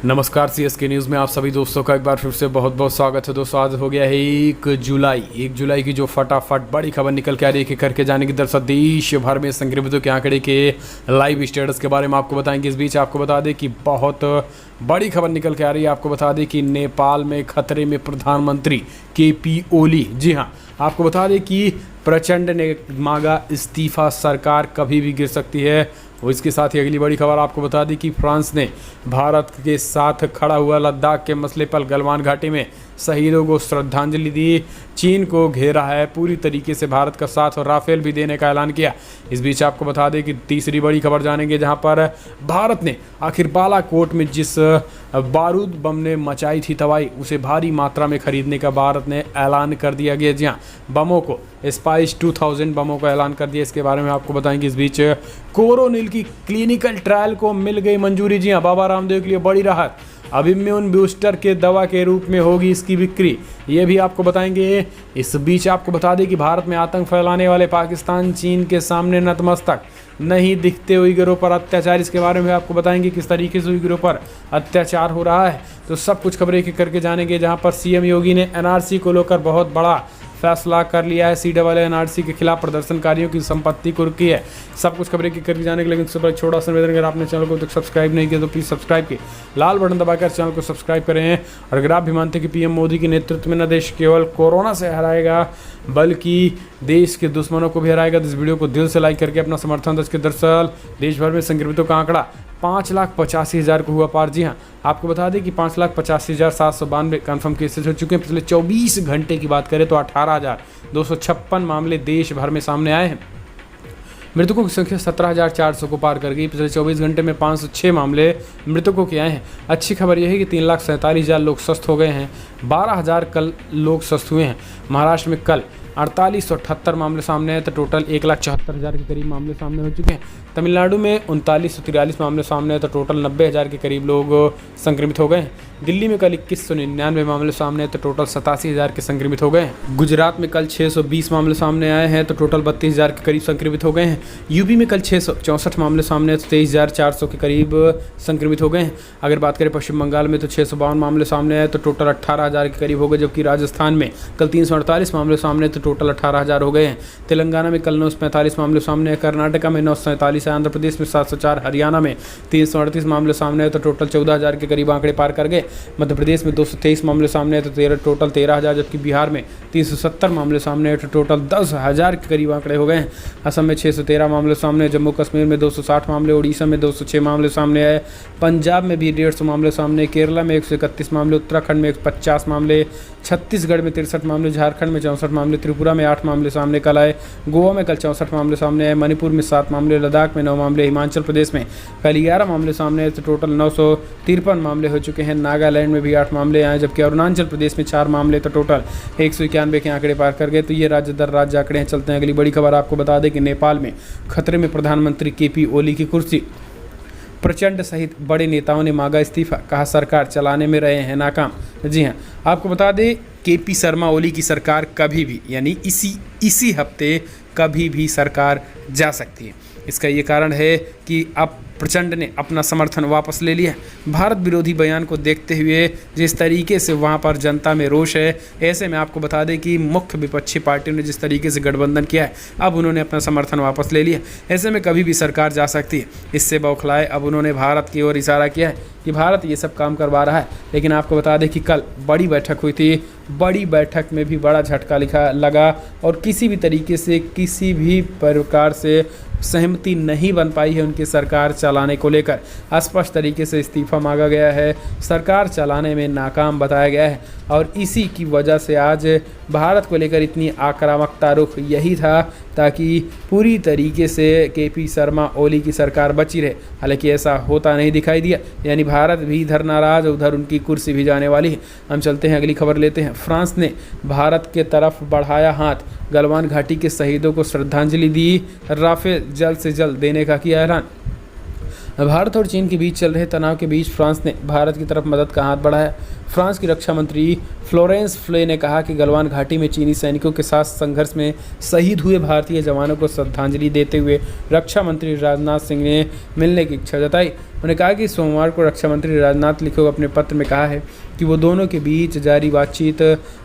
नमस्कार CSK news में आप सभी दोस्तों का एक बार फिर से बहुत बहुत स्वागत है। दोस्तों आज हो गया है 1 जुलाई की जो फटाफट बड़ी खबर निकल के आ रही है कि करके जाने की दरअसल देश भर में संक्रमितों के आंकड़े के लाइव स्टेटस के बारे में आपको बताएंगे। इस बीच आपको बता दें कि बहुत बड़ी खबर निकल के आ रही है। आपको बता दें कि नेपाल में खतरे में प्रधानमंत्री केपी ओली। जी हाँ, आपको बता दें कि प्रचंड ने मांगा इस्तीफा, सरकार कभी भी गिर सकती है। और इसके साथ ही अगली बड़ी खबर आपको बता दी कि फ्रांस ने भारत के साथ खड़ा हुआ लद्दाख के मसले पर गलवान घाटी में शहीदों को श्रद्धांजलि दी। चीन को घेरा है पूरी तरीके से भारत का साथ और राफेल भी देने का ऐलान किया। इस बीच आपको बता दें कि तीसरी बड़ी खबर जानेंगे जहां पर भारत ने आखिर बालाकोट में जिस बारूद बम ने मचाई थी तबाही, उसे भारी मात्रा में खरीदने का भारत ने ऐलान कर दिया गया। जी हाँ, बमों को स्पाइस 2000 बमों का ऐलान कर दिया। इसके बारे में आपको बताएंगे। इस बीच कोरोनिल की क्लिनिकल ट्रायल को मिल गई मंजूरी। जी हाँ, बाबा रामदेव के लिए बड़ी राहत। अब इम्यून बूस्टर के दवा के रूप में होगी इसकी बिक्री, ये भी आपको बताएंगे। इस बीच आपको बता दें कि भारत में आतंक फैलाने वाले पाकिस्तान चीन के सामने नतमस्तक नहीं दिखते उइगरों पर अत्याचार। इसके बारे में आपको बताएंगे किस तरीके से उइगरों पर अत्याचार हो रहा है। तो सब कुछ खबरें एक करके जानेंगे। जहां पर सीएम योगी ने एनआरसी को लेकर बहुत बड़ा फैसला कर लिया है। CAA के खिलाफ प्रदर्शनकारियों की संपत्ति कुर्की है। सब कुछ खबरें की करके जाने के लिए इससे पर छोटा सा निवेदन, अगर आपने चैनल को तक सब्सक्राइब नहीं किया तो प्लीज़ सब्सक्राइब किए, लाल बटन दबाकर चैनल को सब्सक्राइब करें। और अगर आप भी मानते हैं कि पीएम मोदी के नेतृत्व में न देश केवल कोरोना से हराएगा बल्कि देश के दुश्मनों को भी हराएगा, तो इस वीडियो को दिल से लाइक करके अपना समर्थन दर्ज के। दरअसल देश भर में संक्रमितों का आंकड़ा 5,85,000 को हुआ पार। जी हाँ, आपको बता दें कि 5,85,792 कन्फर्म केसेज हो चुके हैं। पिछले 24 घंटे की बात करें तो 18,256 मामले देश भर में सामने आए हैं। मृतकों की संख्या 17,400 को पार कर गई। पिछले 24 घंटे में 506 मामले मृतकों के आए हैं। अच्छी खबर यह है कि 3,47,000 लोग स्वस्थ हो गए हैं। 12,000 कल लोग स्वस्थ हुए हैं। महाराष्ट्र में कल 4878 मामले सामने आए तो टोटल 1,74,000 के करीब मामले सामने हो चुके हैं। तमिलनाडु में 3943 मामले सामने आए तो टोटल 90,000 के करीब लोग संक्रमित हो गए हैं। दिल्ली में कल 2199 मामले सामने आए तो टोटल 87,000 के संक्रमित हो गए हैं। गुजरात में कल 620 मामले सामने आए हैं तो टोटल 32,000 के करीब संक्रमित हो गए हैं। यूपी में कल 664 मामले सामने आए तो 23,400 के करीब संक्रमित हो गए हैं। अगर बात करें पश्चिम बंगाल में तो 652 मामले सामने आए तो टोटल 18,000 के करीब हो गए। जबकि राजस्थान में कल 348 मामले सामने तो टोटल 18,000 हो गए हैं। तेलंगाना में कल 945 मामले सामने आए, कर्नाटका में 947 है, आंध्र प्रदेश में 704, हरियाणा में 338 मामले सामने आए तो टोटल 14,000 के करीब आंकड़े पार कर गए। मध्य प्रदेश में 223 मामले सामने आए तो टोटल 13,000, जबकि बिहार में 370 मामले सामने आए तो टोटल 10,000 के करीब आंकड़े हो गए हैं। असम में 613 मामले सामने आए, जम्मू कश्मीर में 260 मामले, उड़ीसा में 206 मामले सामने आए, पंजाब में भी 150 मामले सामने, केरला में 131 मामले, उत्तराखंड में 150 मामले, छत्तीसगढ़ में 63 मामले, झारखंड में 64 मामले, त्रिपुरा में 8 मामले सामने कल आए, गोवा में कल 64 मामले सामने आए, मणिपुर में 7 मामले, लद्दाख में 9 मामले, हिमाचल प्रदेश में कल 11 मामले सामने आए तो टोटल 953 मामले हो चुके हैं। नागालैंड में भी 8 मामले आए, जबकि अरुणाचल प्रदेश में 4 मामले तो टोटल 191 के आंकड़े पार कर गए। तो ये राज्य दर राज्य आंकड़े हैं। चलते हैं अगली बड़ी खबर। आपको बता दें कि नेपाल में खतरे में प्रधानमंत्री केपी ओली की कुर्सी। प्रचंड सहित बड़े नेताओं ने मांगा इस्तीफा, कहा सरकार चलाने में रहे हैं नाकाम। जी हाँ, आपको बता दें केपी शर्मा ओली की सरकार कभी भी यानी इसी हफ्ते कभी भी सरकार जा सकती है। इसका ये कारण है कि अब प्रचंड ने अपना समर्थन वापस ले लिया। भारत विरोधी बयान को देखते हुए जिस तरीके से वहां पर जनता में रोष है, ऐसे में आपको बता दें कि मुख्य विपक्षी पार्टियों ने जिस तरीके से गठबंधन किया है, अब उन्होंने अपना समर्थन वापस ले लिया। ऐसे में कभी भी सरकार जा सकती है। इससे बौखलाए अब उन्होंने भारत की ओर इशारा किया है कि भारत ये सब काम करवा रहा है। लेकिन आपको बता दें कि कल बड़ी बैठक हुई थी। बड़ी बैठक में भी बड़ा झटका लगा और किसी भी तरीके से किसी भी प्रकार से सहमति नहीं बन पाई है उनकी सरकार चलाने को लेकर। स्पष्ट तरीके से इस्तीफा मांगा गया है, सरकार चलाने में नाकाम बताया गया है और इसी की वजह से आज भारत को लेकर इतनी आक्रामकता रुख यही था ताकि पूरी तरीके से केपी शर्मा ओली की सरकार बची रहे। हालांकि ऐसा होता नहीं दिखाई दिया, यानी भारत भी इधर नाराज उधर उनकी कुर्सी भी जाने वाली है। हम चलते हैं अगली खबर लेते हैं। फ्रांस ने भारत के तरफ बढ़ाया हाथ, गलवान घाटी के शहीदों को श्रद्धांजलि दी, राफेल जल्द से जल्द देने का किया ऐलान। भारत और चीन के बीच चल रहे तनाव के बीच फ्रांस ने भारत की तरफ मदद का हाथ बढ़ाया। फ्रांस की रक्षा मंत्री फ्लोरेंस फ्ले ने कहा कि गलवान घाटी में चीनी सैनिकों के साथ संघर्ष में शहीद हुए भारतीय जवानों को श्रद्धांजलि देते हुए रक्षा मंत्री राजनाथ सिंह ने मिलने की इच्छा जताई। उन्होंने कहा कि सोमवार को रक्षा मंत्री राजनाथ लिखे हुए अपने पत्र में कहा है कि वो दोनों के बीच जारी बातचीत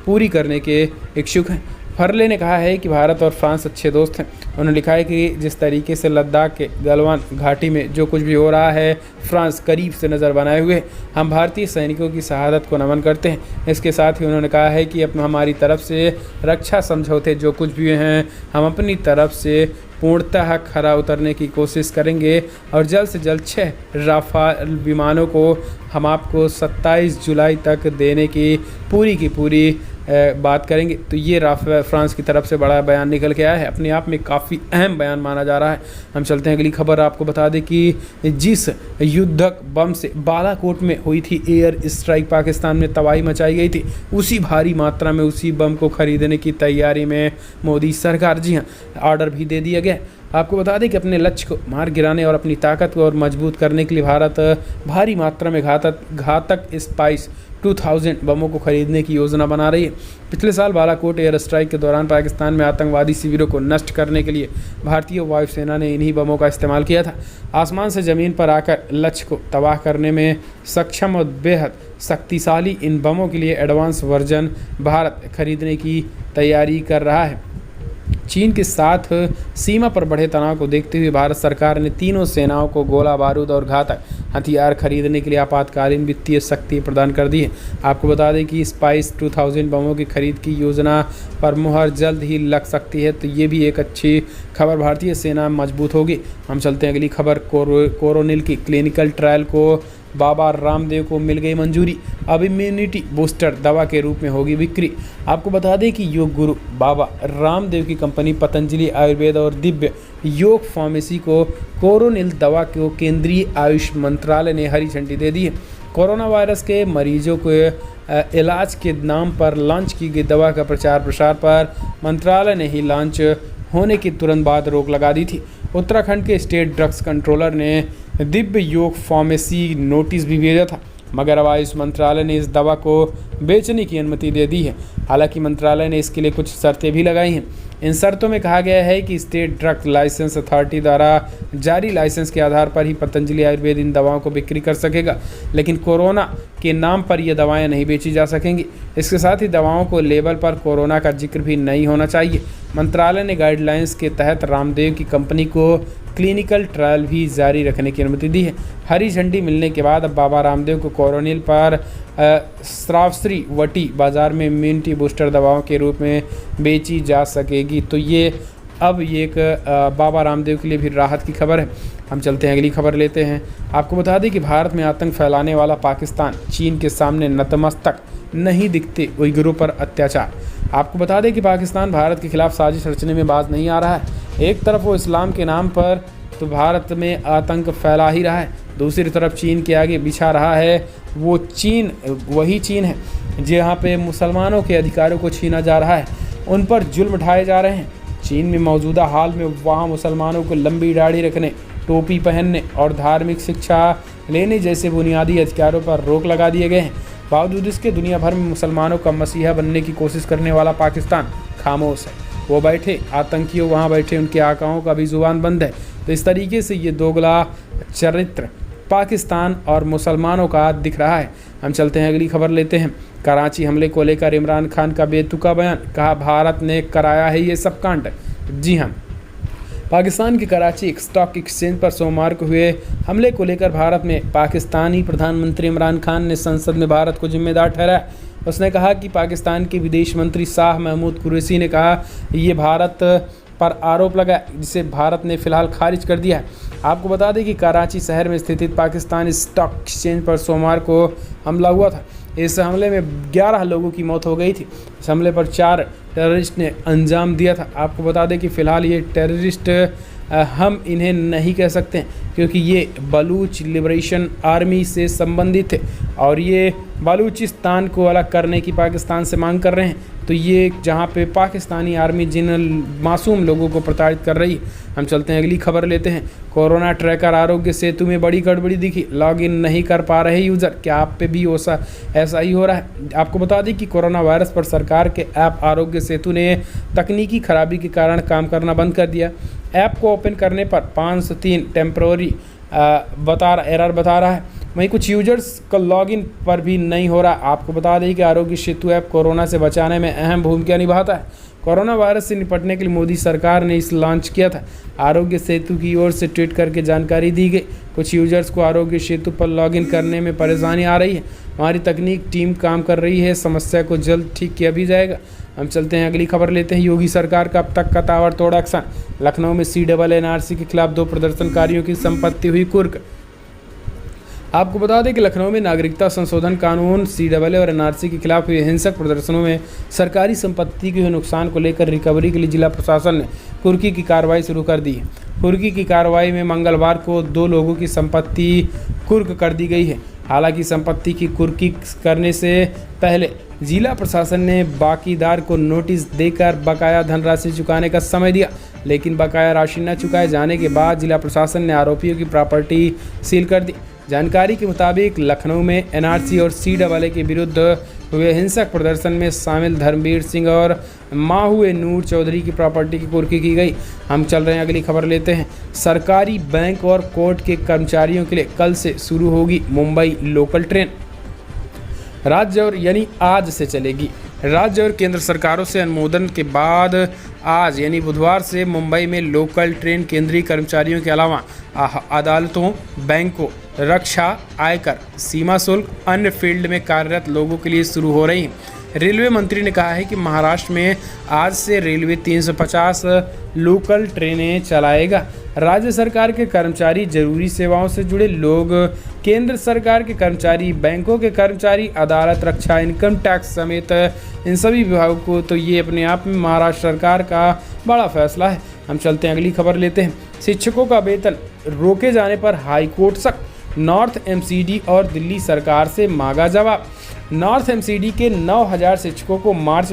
पूरी करने के इच्छुक हैं। फर्ले ने कहा है कि भारत और फ्रांस अच्छे दोस्त हैं। उन्होंने लिखा है कि जिस तरीके से लद्दाख के गलवान घाटी में जो कुछ भी हो रहा है, फ्रांस करीब से नज़र बनाए हुए है। हम भारतीय सैनिकों की शहादत को नमन करते हैं। इसके साथ ही उन्होंने कहा है कि हमारी तरफ से रक्षा समझौते जो कुछ भी हैं, हम अपनी तरफ से पूर्णतः खरा उतरने की कोशिश करेंगे और जल्द से जल्द 6 राफाल विमानों को हम आपको 27 जुलाई तक देने की पूरी बात करेंगे। तो ये फ्रांस की तरफ से बड़ा बयान निकल के आया है, अपने आप में काफ़ी अहम बयान माना जा रहा है। हम चलते हैं अगली खबर। आपको बता दें कि जिस युद्धक बम से बालाकोट में हुई थी एयर स्ट्राइक, पाकिस्तान में तबाही मचाई गई थी, उसी भारी मात्रा में उसी बम को खरीदने की तैयारी में मोदी सरकार, जी हाँ, ऑर्डर भी दे दिया गया। आपको बता दें कि अपने लक्ष्य को मार गिराने और अपनी ताकत को और मजबूत करने के लिए भारत भारी मात्रा में घातक स्पाइस 2000 बमों को खरीदने की योजना बना रही है। पिछले साल बालाकोट एयर स्ट्राइक के दौरान पाकिस्तान में आतंकवादी शिविरों को नष्ट करने के लिए भारतीय वायुसेना ने इन्हीं बमों का इस्तेमाल किया था। आसमान से ज़मीन पर आकर लक्ष्य को तबाह करने में सक्षम और बेहद शक्तिशाली इन बमों के लिए एडवांस वर्जन भारत खरीदने की तैयारी कर रहा है। चीन के साथ सीमा पर बढ़े तनाव को देखते हुए भारत सरकार ने तीनों सेनाओं को गोला बारूद और घातक हथियार खरीदने के लिए आपातकालीन वित्तीय शक्ति प्रदान कर दी है। आपको बता दें कि स्पाइस 2000 बमों की खरीद की योजना पर मुहर जल्द ही लग सकती है। तो ये भी एक अच्छी खबर, भारतीय सेना मजबूत होगी। हम चलते हैं अगली खबर। कोरोनिल की क्लिनिकल ट्रायल को बाबा रामदेव को मिल गई मंजूरी, अब इम्यूनिटी बूस्टर दवा के रूप में होगी बिक्री। आपको बता दें कि योग गुरु बाबा रामदेव की कंपनी पतंजलि आयुर्वेद और दिव्य योग फार्मेसी को कोरोनिल दवा को केंद्रीय आयुष मंत्रालय ने हरी झंडी दे दी है। कोरोना वायरस के मरीजों को इलाज के नाम पर लॉन्च की गई दवा का प्रचार प्रसार पर मंत्रालय ने ही लॉन्च होने के तुरंत बाद रोक लगा दी थी। उत्तराखंड के स्टेट ड्रग्स कंट्रोलर ने दिव्य योग फार्मेसी नोटिस भी भेजा था, मगर अब आयुष मंत्रालय ने इस दवा को बेचने की अनुमति दे दी है। हालांकि मंत्रालय ने इसके लिए कुछ शर्तें भी लगाई हैं। इन शर्तों में कहा गया है कि स्टेट ड्रग लाइसेंस अथॉरिटी द्वारा जारी लाइसेंस के आधार पर ही पतंजलि आयुर्वेद इन दवाओं को बिक्री कर सकेगा, लेकिन कोरोना के नाम पर ये दवाएं नहीं बेची जा सकेंगी। इसके साथ ही दवाओं को लेबल पर कोरोना का जिक्र भी नहीं होना चाहिए। मंत्रालय ने गाइडलाइंस के तहत रामदेव की कंपनी को क्लिनिकल ट्रायल भी जारी रखने की अनुमति दी है। हरी झंडी मिलने के बाद अब बाबा रामदेव को कोरोनिल पर श्रावस्त्री वटी बाजार में इम्यूनिटी बूस्टर दवाओं के रूप में बेची जा सकेगी। तो ये एक बाबा रामदेव के लिए भी राहत की खबर है। हम चलते हैं अगली खबर लेते हैं। आपको बता दें कि भारत में आतंक फैलाने वाला पाकिस्तान चीन के सामने नतमस्तक नहीं दिखते उइगुरों पर अत्याचार। आपको बता दें कि पाकिस्तान भारत के खिलाफ साजिश रचने में बाज नहीं आ रहा है। एक तरफ वो इस्लाम के नाम पर तो भारत में आतंक फैला ही रहा है, दूसरी तरफ चीन के आगे बिछा रहा है। वो चीन वही चीन है जहाँ पे मुसलमानों के अधिकारों को छीना जा रहा है, उन पर जुल्म ढाए जा रहे हैं। चीन में मौजूदा हाल में वहाँ मुसलमानों को लंबी दाढ़ी रखने, टोपी पहनने और धार्मिक शिक्षा लेने जैसे बुनियादी अधिकारों पर रोक लगा दिए गए हैं। बावजूद इसके दुनिया भर में मुसलमानों का मसीहा बनने की कोशिश करने वाला पाकिस्तान खामोश है। वो बैठे आतंकियों वहाँ बैठे, उनके आकाओं का भी जुबान बंद है। तो इस तरीके से ये दोगला चरित्र पाकिस्तान और मुसलमानों का दिख रहा है। हम चलते हैं अगली खबर लेते हैं। कराची हमले को लेकर इमरान खान का बेतुका बयान, कहा भारत ने कराया है ये सब कांड। जी हाँ, पाकिस्तान की कराची स्टॉक एक्सचेंज पर सोमवार को हुए हमले को लेकर भारत में पाकिस्तानी प्रधानमंत्री इमरान खान ने संसद में भारत को जिम्मेदार ठहराया। उसने कहा कि पाकिस्तान के विदेश मंत्री शाह महमूद कुरैशी ने कहा ये भारत पर आरोप लगा, जिसे भारत ने फिलहाल खारिज कर दिया है। आपको बता दें कि कराची शहर में स्थित पाकिस्तानी स्टॉक एक्सचेंज पर सोमवार को हमला हुआ था। इस हमले में 11 लोगों की मौत हो गई थी। इस हमले पर 4 टेररिस्ट ने अंजाम दिया था। आपको बता दें कि फ़िलहाल ये टेररिस्ट हम इन्हें नहीं कह सकते क्योंकि ये बलूच लिबरेशन आर्मी से संबंधित थे और ये बलूचिस्तान को अलग करने की पाकिस्तान से मांग कर रहे हैं। तो ये जहाँ पे पाकिस्तानी आर्मी जिन मासूम लोगों को प्रताड़ित कर रही है। हम चलते हैं अगली खबर लेते हैं। कोरोना ट्रैकर आरोग्य सेतु में बड़ी गड़बड़ी दिखी, लॉगिन नहीं कर पा रहे यूज़र। क्या आप पे भी ऐसा ही हो रहा है? आपको बता दें कि कोरोना वायरस पर सरकार के ऐप आरोग्य सेतु ने तकनीकी खराबी के कारण काम करना बंद कर दिया। ऐप को ओपन करने पर 503 टेम्प्रोरी एरर बता रहा है। वहीं कुछ यूजर्स का लॉगिन पर भी नहीं हो रहा। आपको बता दें कि आरोग्य सेतु ऐप कोरोना से बचाने में अहम भूमिका निभाता है। कोरोना वायरस से निपटने के लिए मोदी सरकार ने इस लॉन्च किया था। आरोग्य सेतु की ओर से ट्वीट करके जानकारी दी गई। कुछ यूजर्स को आरोग्य सेतु पर लॉगिन करने में परेशानी आ रही है। हमारी तकनीक टीम काम कर रही है, समस्या को जल्द ठीक किया भी जाएगा। हम चलते हैं अगली खबर लेते हैं। योगी सरकार का अब तक का ताबड़तोड़ एक्शन। लखनऊ में CAA के खिलाफ 2 प्रदर्शनकारियों की संपत्ति हुई कुर्क। आपको बता दें कि लखनऊ में नागरिकता संशोधन कानून CAA और NRC के खिलाफ हुए हिंसक प्रदर्शनों में सरकारी संपत्ति के हुए नुकसान को लेकर रिकवरी के लिए जिला प्रशासन ने कुर्की की कार्रवाई शुरू कर दी है। कुर्की की कार्रवाई में मंगलवार को 2 लोगों की संपत्ति कुर्क कर दी गई है। हालांकि संपत्ति की कुर्की करने से पहले जिला प्रशासन ने बाकीदार को नोटिस देकर बकाया धनराशि चुकाने का समय दिया, लेकिन बकाया राशि न चुकाए जाने के बाद जिला प्रशासन ने आरोपियों की प्रॉपर्टी सील कर दी। जानकारी के मुताबिक लखनऊ में NRC और CAA के विरुद्ध हुए हिंसक प्रदर्शन में शामिल धर्मवीर सिंह और माहुए नूर चौधरी की प्रॉपर्टी की कुर्की की गई। हम चल रहे हैं अगली खबर लेते हैं। सरकारी बैंक और कोर्ट के कर्मचारियों के लिए कल से शुरू होगी मुंबई लोकल ट्रेन। राज्य और यानी आज से चलेगी। राज्य और केंद्र सरकारों से अनुमोदन के बाद आज यानी बुधवार से मुंबई में लोकल ट्रेन केंद्रीय कर्मचारियों के अलावा अदालतों, बैंकों, रक्षा, आयकर, सीमा शुल्क, अन्य फील्ड में कार्यरत लोगों के लिए शुरू हो रही है। रेलवे मंत्री ने कहा है कि महाराष्ट्र में आज से रेलवे 350 लोकल ट्रेनें चलाएगा। राज्य सरकार के कर्मचारी, जरूरी सेवाओं से जुड़े लोग, केंद्र सरकार के कर्मचारी, बैंकों के कर्मचारी, अदालत, रक्षा, इनकम टैक्स समेत इन सभी विभागों को तो ये अपने आप में महाराष्ट्र सरकार का बड़ा फैसला है। हम चलते हैं अगली खबर लेते हैं। शिक्षकों का वेतन रोके जाने पर हाईकोर्ट सख्त। नॉर्थ MCD और दिल्ली सरकार से मांगा जवाब। नॉर्थ MCD के 9000 शिक्षकों को मार्च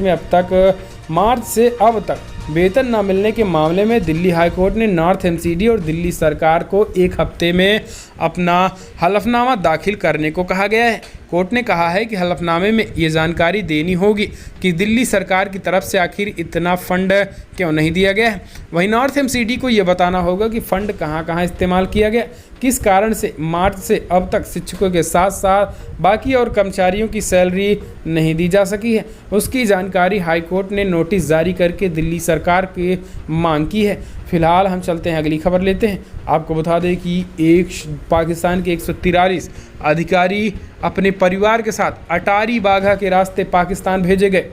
से अब तक वेतन न मिलने के मामले में दिल्ली हाईकोर्ट ने नॉर्थ MCD और दिल्ली सरकार को 1 हफ्ते में अपना हलफनामा दाखिल करने को कहा गया है। कोर्ट ने कहा है कि हलफनामे में ये जानकारी देनी होगी कि दिल्ली सरकार की तरफ से आखिर इतना फंड क्यों नहीं दिया गया है। वहीं नॉर्थ MCD को ये बताना होगा कि फंड कहां कहां इस्तेमाल किया गया, किस कारण से मार्च से अब तक शिक्षकों के साथ साथ बाकी और कर्मचारियों की सैलरी नहीं दी जा सकी है। उसकी जानकारी हाईकोर्ट ने नोटिस जारी करके दिल्ली सरकार की मांग की है। फिलहाल हम चलते हैं अगली खबर लेते हैं। आपको बता दें कि पाकिस्तान के 143 अधिकारी अपने परिवार के साथ अटारी वाघा के रास्ते पाकिस्तान भेजे गए।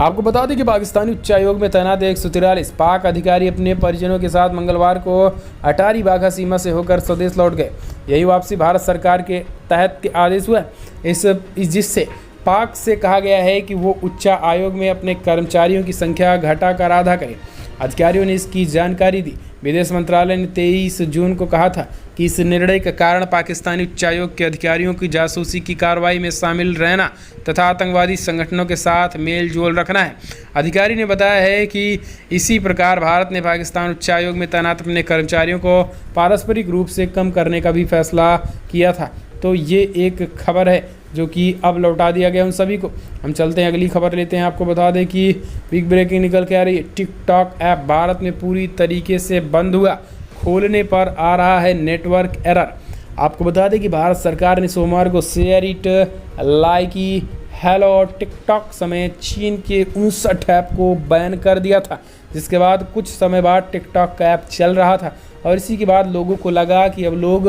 आपको बता दें कि पाकिस्तानी उच्चायोग में तैनात 143 पाक अधिकारी अपने परिजनों के साथ मंगलवार को अटारी वाघा सीमा से होकर स्वदेश लौट गए। यही वापसी भारत सरकार के तहत के आदेश हुआ जिससे पाक से कहा गया है कि वो उच्च आयोग में अपने कर्मचारियों की संख्या घटाकर आधा करें। अधिकारियों ने इसकी जानकारी दी। विदेश मंत्रालय ने 23 जून को कहा था कि इस निर्णय के कारण पाकिस्तानी उच्चायोग के अधिकारियों की जासूसी की कार्रवाई में शामिल रहना तथा आतंकवादी संगठनों के साथ मेल जोल रखना है। अधिकारी ने बताया है कि इसी प्रकार भारत ने पाकिस्तान उच्चायोग में तैनात अपने कर्मचारियों को पारस्परिक रूप से कम करने का भी फैसला किया था। तो ये एक खबर है जो कि अब लौटा दिया गया उन सभी को। हम चलते हैं अगली खबर लेते हैं। आपको बता दें कि बिग ब्रेकिंग निकल के आ रही है। टिकटॉक ऐप भारत में पूरी तरीके से बंद हुआ, खोलने पर आ रहा है नेटवर्क एरर। आपको बता दें कि भारत सरकार ने सोमवार को share it, Likee, hello, TikTok समेत चीन के 59 ऐप को बैन कर दिया था, जिसके बाद कुछ समय बाद टिकटॉक का ऐप चल रहा था और इसी के बाद लोगों को लगा कि अब लोग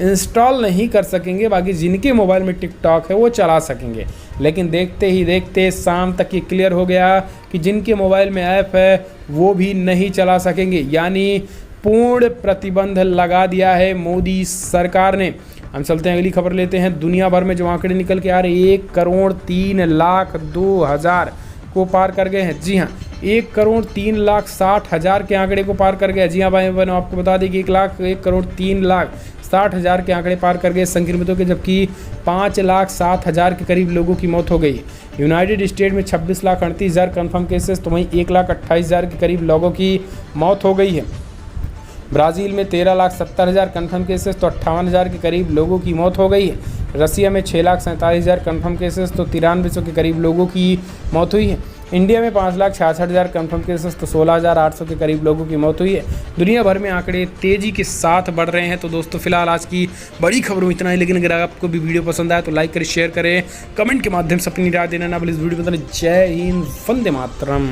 इंस्टॉल नहीं कर सकेंगे, बाकी जिनके मोबाइल में टिकटॉक है वो चला सकेंगे। लेकिन देखते ही देखते शाम तक ये क्लियर हो गया कि जिनके मोबाइल में ऐप है वो भी नहीं चला सकेंगे, यानी पूर्ण प्रतिबंध लगा दिया है मोदी सरकार ने। हम चलते हैं अगली खबर लेते हैं। दुनिया भर में जो आंकड़े निकल के आ रहे 1,03,02,000 को पार कर गए हैं। जी हाँ, 1,03,60,000 के आंकड़े को पार कर गए। जी हाँ भाई बहनों, आपको बता दें कि 1,03,60,000 60,000 के आंकड़े पार कर गए संक्रमितों के, जबकि 5,07,000 के करीब लोगों की मौत हो गई। यूनाइटेड स्टेट में 26,38,000 कन्फर्म केसेस तो वहीं 1,28,000 के करीब लोगों की मौत हो गई है। ब्राज़ील में 13,70,000 कन्फर्म केसेस तो 58,000 के करीब लोगों की मौत हो गई है। रसिया में 6,47,000 कन्फर्म केसेस तो 9300 के करीब लोगों की मौत हुई है। इंडिया में 5,66,000 कन्फर्म केसेस तो 16,800 के करीब लोगों की मौत हुई है। दुनिया भर में आंकड़े तेज़ी के साथ बढ़ रहे हैं। तो दोस्तों फिलहाल आज की बड़ी खबरों में इतना ही, लेकिन अगर आपको भी वीडियो पसंद आए तो लाइक करें, शेयर करें, कमेंट के माध्यम से अपनी राय देना ना भूलें। इस वीडियो में जय हिंद, वंदे मातरम।